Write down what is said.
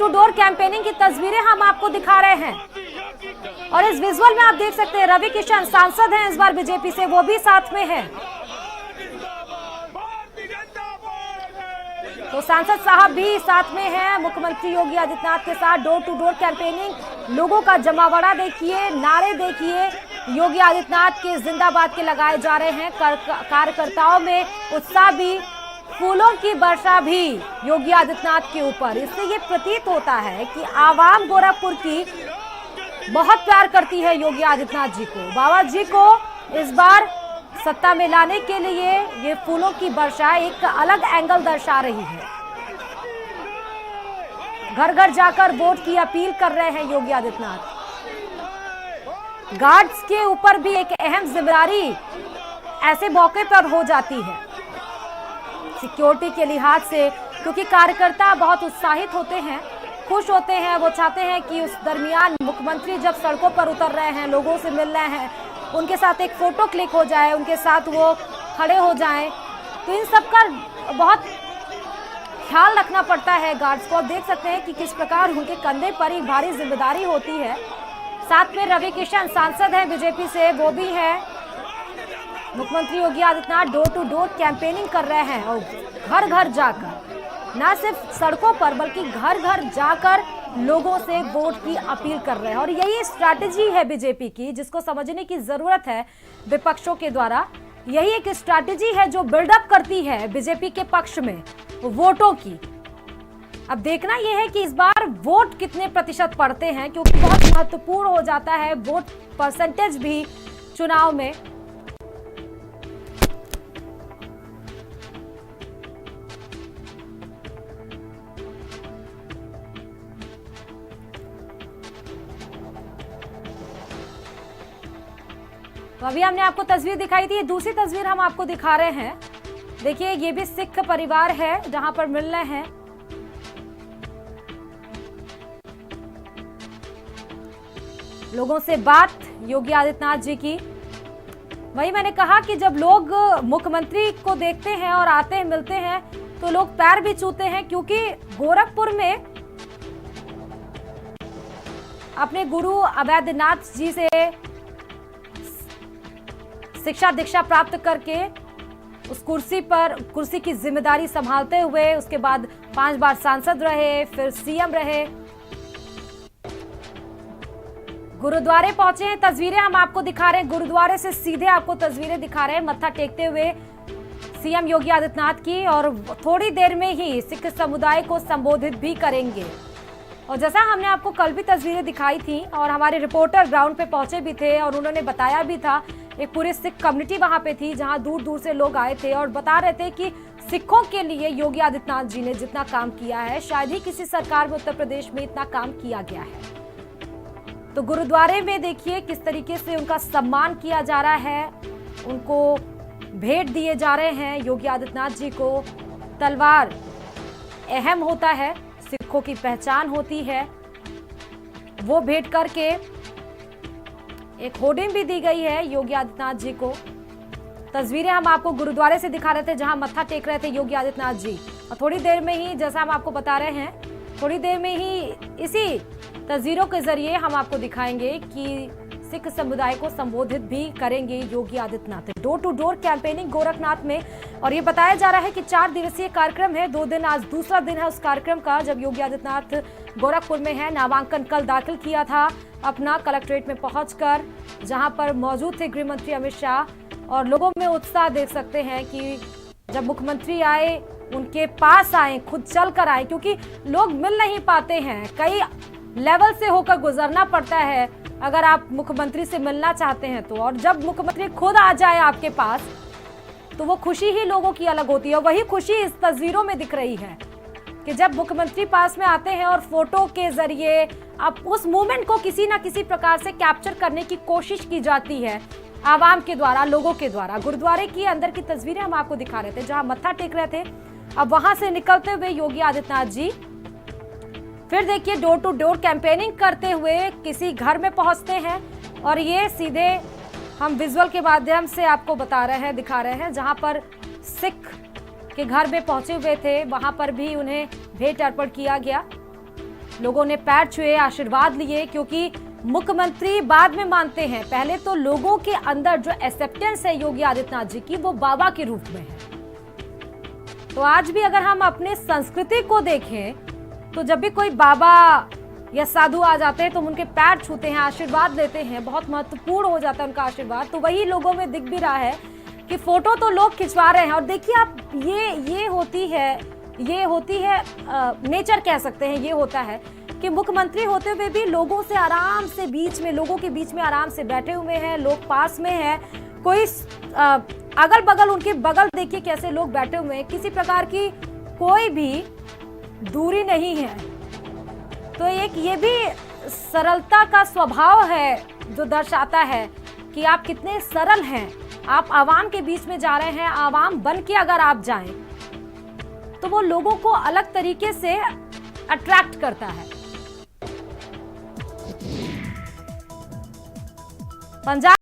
To door campaigning की तस्वीरें हम आपको दिखा रहे हैं और इस विजुअल में आप देख सकते हैं रवि किशन सांसद हैं इस बार बीजेपी से, वो भी साथ में हैं। तो सांसद साहब भी साथ में हैं मुख्यमंत्री योगी आदित्यनाथ के साथ। डोर टू डोर कैंपेनिंग, लोगों का जमावड़ा देखिए, नारे देखिए, योगी आदित्यनाथ के जिंदाबाद के लगाए जा रहे हैं। कार्यकर्ताओं में उत्साह भी, फूलों की वर्षा भी योगी आदित्यनाथ के ऊपर। इससे ये प्रतीत होता है कि आवाम गोरखपुर की बहुत प्यार करती है योगी आदित्यनाथ जी को। बाबा जी को इस बार सत्ता में लाने के लिए ये फूलों की वर्षा एक अलग एंगल दर्शा रही है। घर घर जाकर वोट की अपील कर रहे हैं योगी आदित्यनाथ। गार्ड्स के ऊपर भी एक अहम जिम्मेदारी ऐसे मौके पर हो जाती है सिक्योरिटी के लिहाज से, क्योंकि कार्यकर्ता बहुत उत्साहित होते हैं, खुश होते हैं। वो चाहते हैं कि उस दरमियान मुख्यमंत्री जब सड़कों पर उतर रहे हैं, लोगों से मिल रहे हैं, उनके साथ एक फोटो क्लिक हो जाए, उनके साथ वो खड़े हो जाएं। तो इन सब का बहुत ख्याल रखना पड़ता है गार्ड्स को। आप देख सकते हैं कि किस प्रकार उनके कंधे पर एक भारी जिम्मेदारी होती है। साथ में रवि किशन सांसद हैं बीजेपी से, वो भी है। मुख्यमंत्री Yogi Adityanath door to door campaigning कर रहे हैं और घर घर जाकर, न सिर्फ सड़कों पर बल्कि घर घर जाकर लोगों से वोट की अपील कर रहे हैं। और यही स्ट्रैटेजी है बीजेपी की, जिसको समझने की जरूरत है विपक्षों के द्वारा। यही एक स्ट्रैटेजी है जो बिल्डअप करती है बीजेपी के पक्ष में वोटों की। अब देखना यह है कि इस बार वोट कितने प्रतिशत पड़ते हैं, क्योंकि बहुत महत्वपूर्ण हो जाता है वोट परसेंटेज भी चुनाव में। तो अभी हमने आपको तस्वीर दिखाई थी, दूसरी तस्वीर हम आपको दिखा रहे हैं। देखिए, ये भी सिख परिवार है जहां पर मिल रहे हैं। लोगों से बात योगी आदित्यनाथ जी की। वही मैंने कहा कि जब लोग मुख्यमंत्री को देखते हैं और आते हैं, मिलते हैं, तो लोग पैर भी छूते हैं, क्योंकि गोरखपुर में अपने गुरु अवैधनाथ जी से शिक्षा दीक्षा प्राप्त करके उस कुर्सी की जिम्मेदारी संभालते हुए उसके बाद 5 बार सांसद रहे, फिर सीएम रहे। गुरुद्वारे पहुंचे हैं, तस्वीरें हम आपको दिखा रहे हैं। गुरुद्वारे से सीधे आपको तस्वीरें दिखा रहे हैं मत्था टेकते हुए सीएम योगी आदित्यनाथ की, और थोड़ी देर में ही सिख समुदाय को संबोधित भी करेंगे। और जैसा हमने आपको कल भी तस्वीरें दिखाई थी और हमारे रिपोर्टर ग्राउंड पे पहुंचे भी थे और उन्होंने बताया भी था, एक पूरी सिख कम्युनिटी वहां पे थी जहां दूर दूर से लोग आए थे और बता रहे थे कि सिखों के लिए योगी आदित्यनाथ जी ने जितना काम किया है, शायद ही किसी सरकार में उत्तर प्रदेश में इतना काम किया गया है। तो गुरुद्वारे में देखिए किस तरीके से उनका सम्मान किया जा रहा है, उनको भेंट दिए जा रहे हैं योगी आदित्यनाथ जी को। तलवार अहम होता है, सिखों की पहचान होती है, वो भेंट करके एक होर्डिंग भी दी गई है योगी आदित्यनाथ जी को। तस्वीरें हम आपको गुरुद्वारे से दिखा रहे थे जहां मत्था टेक रहे थे योगी आदित्यनाथ जी। और थोड़ी देर में ही, जैसा हम आपको बता रहे हैं, थोड़ी देर में ही इसी तस्वीरों के जरिए हम आपको दिखाएंगे कि सिख समुदाय को संबोधित भी करेंगे Yogi Adityanath. Door to door campaigning Gorakhnath में, और ये बताया जा रहा है कि 4 दिवसीय कार्यक्रम है, 2 दिन, आज दूसरा दिन है उस कार्यक्रम का जब योगी आदित्यनाथ गोरखपुर में है। नामांकन कल दाखिल किया था अपना कलेक्ट्रेट में पहुंचकर, जहां पर मौजूद थे गृह मंत्री अमित शाह। और लोगों में उत्साह देख सकते हैं कि जब मुख्यमंत्री आए, उनके पास आए, खुद चल कर आए, क्योंकि लोग मिल नहीं पाते हैं, कई लेवल से होकर गुजरना पड़ता है अगर आप मुख्यमंत्री से मिलना चाहते हैं तो। और जब मुख्यमंत्री खुद आ जाए आपके पास तो वो खुशी ही लोगों की अलग होती है। वही खुशी इस तस्वीरों में दिख रही है कि जब मुख्यमंत्री पास में आते हैं और फोटो के जरिए आप उस मोमेंट को किसी ना किसी प्रकार से कैप्चर करने की कोशिश की जाती है आवाम के द्वारा, लोगों के द्वारा। गुरुद्वारे की अंदर की तस्वीरें हम आपको दिखा रहे थे जहां मत्था टेक रहे थे। अब वहां से निकलते हुए योगी आदित्यनाथ जी फिर देखिए डोर टू डोर कैंपेनिंग करते हुए किसी घर में पहुंचते हैं। और ये सीधे हम विजुअल के माध्यम से आपको बता रहे हैं, दिखा रहे हैं, जहां पर सिख के घर में पहुंचे हुए थे, वहां पर भी उन्हें भेंट अर्पण किया गया। लोगों ने पैर छुए, आशीर्वाद लिए, क्योंकि मुख्यमंत्री बाद में मानते हैं, पहले तो लोगों के अंदर जो एक्सेप्टेंस है योगी आदित्यनाथ जी की, वो बाबा के रूप में है। तो आज भी अगर हम अपने संस्कृति को देखें तो जब भी कोई बाबा या साधु आ जाते हैं तो हम उनके पैर छूते हैं, आशीर्वाद लेते हैं, बहुत महत्वपूर्ण हो जाता है उनका आशीर्वाद। तो वही लोगों में दिख भी रहा है कि फोटो तो लोग खिंचवा रहे हैं। और देखिए आप, ये होती है नेचर कह सकते हैं। ये होता है कि मुख्यमंत्री होते हुए भी लोगों से आराम से लोगों के बीच में आराम से बैठे हुए हैं, लोग पास में हैं, कोई अगल बगल, उनके बगल देखिए कैसे लोग बैठे हुए हैं, किसी प्रकार की कोई भी दूरी नहीं है। तो एक ये भी सरलता का स्वभाव है जो दर्शाता है कि आप कितने सरल हैं। आप आवाम के बीच में जा रहे हैं, आवाम बन के अगर आप जाएं तो वो लोगों को अलग तरीके से अट्रैक्ट करता है। पंजाब